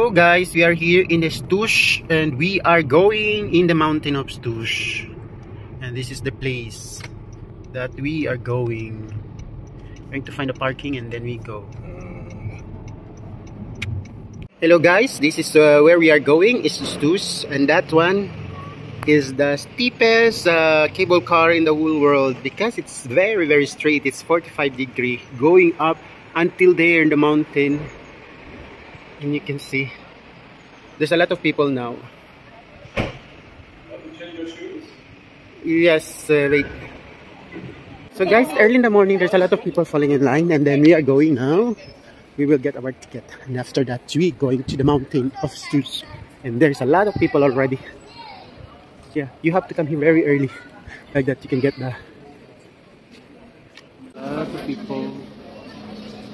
Hello guys, we are here in the Stoush and we are going in the mountain of Stoush. And this is the place that we are going. Going to find a parking and then we go. Hello guys, this is where we are going. It's Stoush, and that one is the steepest cable car in the whole world because it's very straight. It's 45 degrees going up until there in the mountain. And you can see there's a lot of people now. Yes, wait. So guys, early in the morning there's a lot of people falling in line, and then we are going now. We will get our ticket, and after that we going to the mountain of Stoush. And there's a lot of people already. Yeah, you have to come here very early, like that you can get the. A lot of people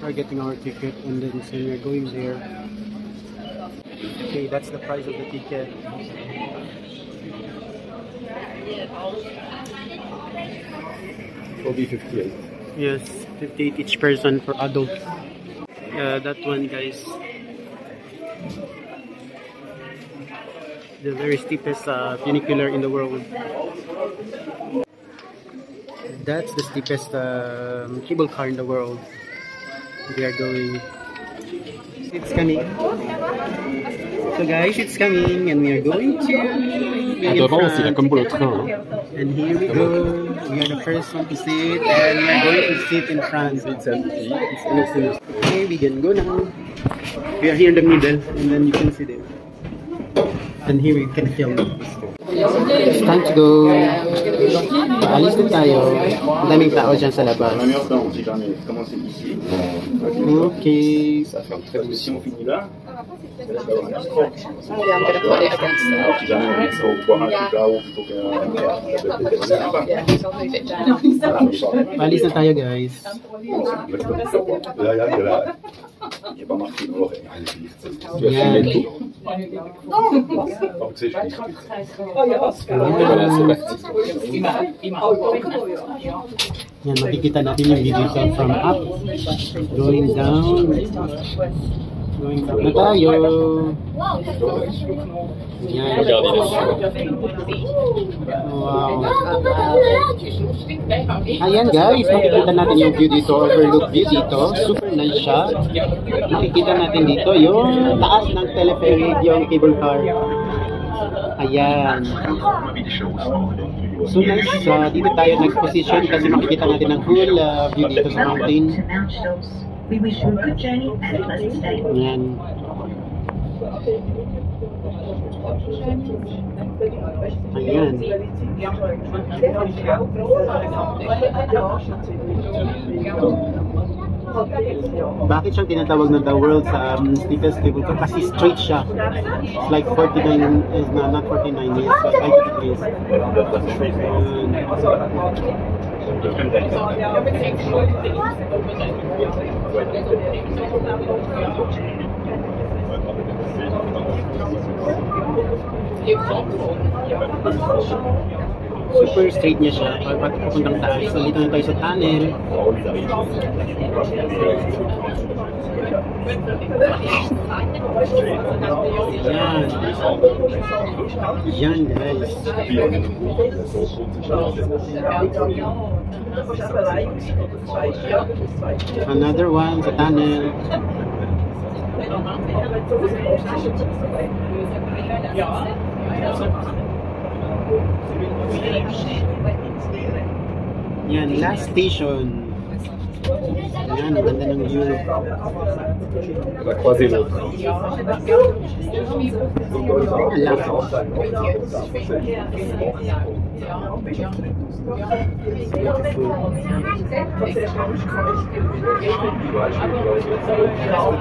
are getting our ticket, and then so we're going there. Okay, that's the price of the ticket. Will be 58. Yes, 58 each person for adult. That one, guys. The very steepest funicular in the world. That's the steepest cable car in the world. We are going. It's coming. So guys, it's coming, and we are going to. And here we go. We are the first one to sit, and we are going to sit in front. It's empty. It's innocent. Okay, we can go now. We are here in the middle, and then you can see them. And here we can film. It's time to go. Paalis na tayo. Ang daming tao dyan sa labas. Okay. Paalis na tayo, guys. Yan. Yan, makikita natin yung video from up, going down na tayo. Yan. Wow. Ayan guys, makikita natin yung view dito, overlook view dito. Super nice siya. Makikita natin dito yung taas ng telepheric, yung cable car. Ayan. So nice, dito tayo nag-position kasi makikita natin ang full view dito sa mountain. Ayan. Ayan. Bakit siyang tinatawag na the world's steepest cable car? Kasi straight siya. It's like 49, is not 49 years, but 90 degrees. Super straight niya siya, papuntang taas. So dito na tayo sa tunnel. Yan. Yan guys. Another one sa tunnel. Yan, last station. Yan, ang ganda ng view.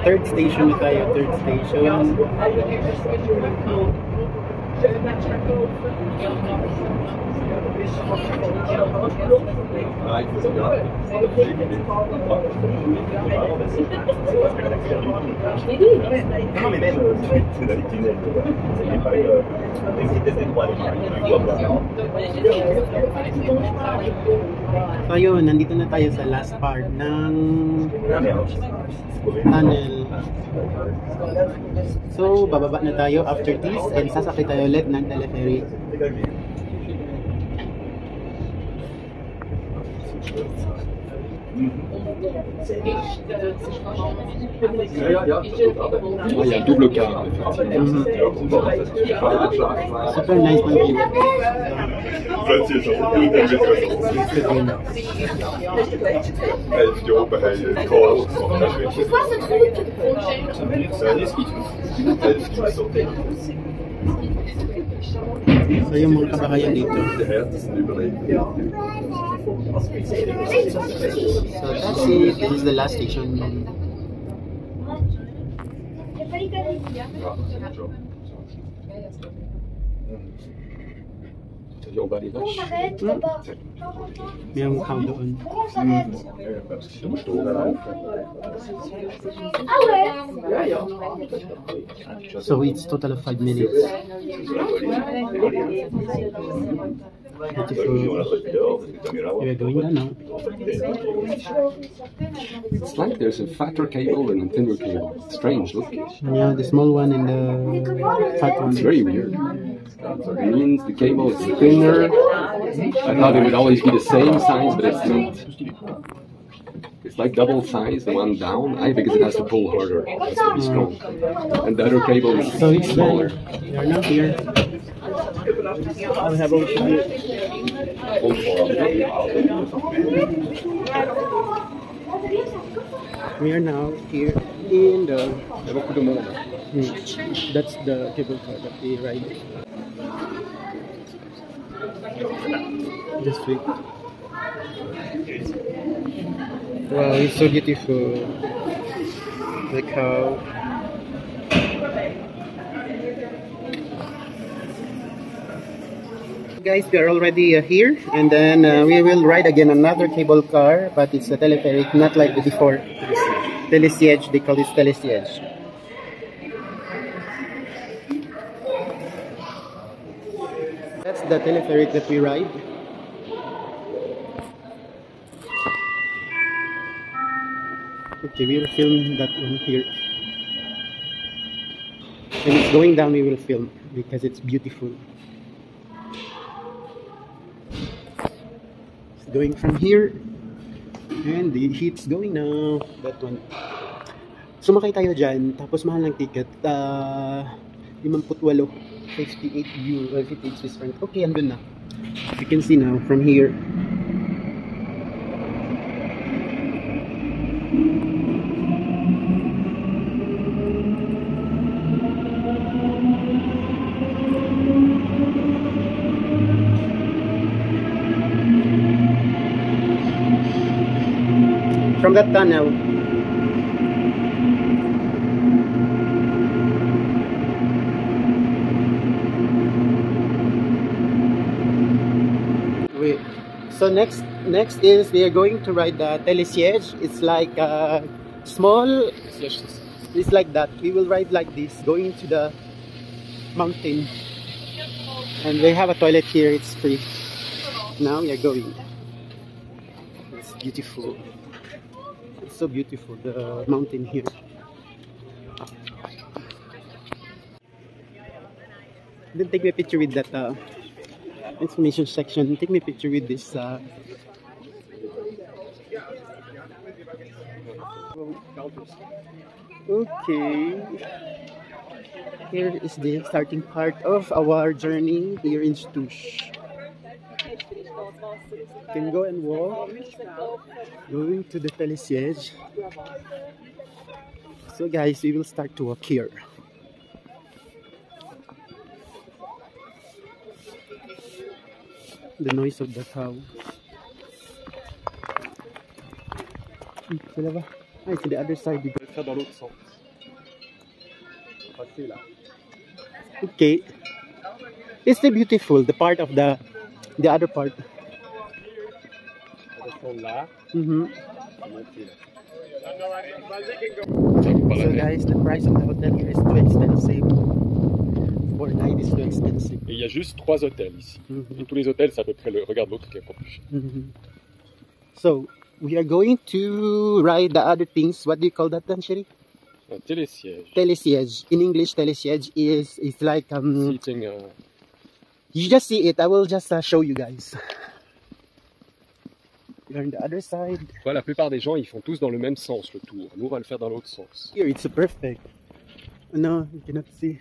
Third station na tayo, third station. So yun, nandito na tayo sa last part ng tunnel. So, bababa na tayo after this and sasakay tayo ulit ng teleferry. Il y a un double car. Super nice man view. So yung mga kabahayan dito. So that's it. This is the last station. On va les vaches. May cow doon. So it's total of 5 minutes. Beautiful. We're going down now. It's like there's a fatter cable and a thinner cable. Strange, look. Yeah, the small one and the fat one. It's very weird. So it means the cable is thinner. I thought it would always be the same size, but it's not. It's like double size, the one down. Because it has to pull harder. It has to be strong. And the other cable is So it's smaller. We are now here. We have We are now here in the. That's the cable car that we ride. This week. Wow, it's so beautiful. Look how. Guys, we are already here, and then we will ride again another cable car, but it's a telepheric, not like before. Telesiege, they call it telesiege. That's the telepheric that we ride. Okay, we will film that one here. When it's going down, we will film because it's beautiful. It's going from here, and the heat's going now. That one. Sumakay tayo dyan, tapos mahal ng ticket. 58 euro, 58 Swiss franc. Okay, andun na. You can see now from here. From that tunnel. So next is we are going to ride the telesiege. It's like small. It's like that. We will ride like this, going to the mountain, and they have a toilet here. It's free. Now we are going. It's beautiful. It's so beautiful. The mountain here. Then take me a picture with that. Information section. Take me a picture with this. Okay. Here is the starting part of our journey here in Stush. You can go and walk. Going to the telesiege. So guys, we will start to walk here. The noise of the cow. Sila ba? Ay, it's the other side. Okay. It's still beautiful. The part of the other part. So guys, the price of the hotel here is too expensive. For night is too expensive. Et il y a juste 3 hôtels ici. Et tous les hôtels, c'est à peu près le. Regarde l'autre qui est pas plus cher. So we are going to ride the other things. What do you call that then, Sherry? Un télésiège. Telesiege. In English, telesiege is like Seating. you just see it. I will just show you guys. You're on the other side. Ouais, la plupart des gens, ils font tous dans le même sens le tour. Nous, on va le faire dans l'autre sens. Here, it's perfect. No, you cannot see.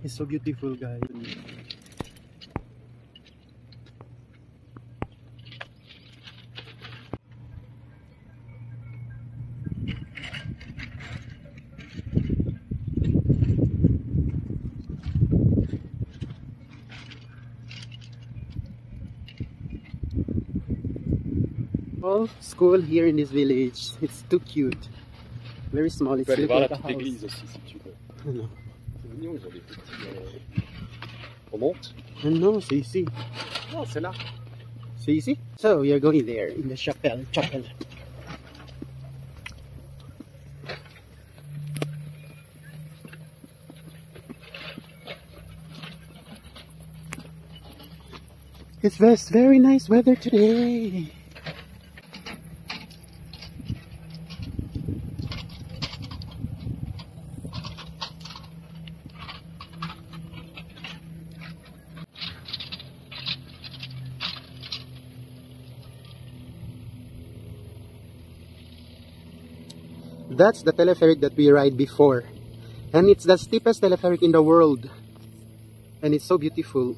It's so beautiful, guys. All school here in this village. It's too cute. Very small. Tu It's peux aller look voir la like a petite house. église aussi si tu veux. No. C'est mignon, ils ont des petits. On monte? No, c'est ici. Non, c'est là. C'est ici? So we are going there in the chapel. It's very nice weather today. That's the telepheric that we ride before. And it's the steepest telepheric in the world. And it's so beautiful.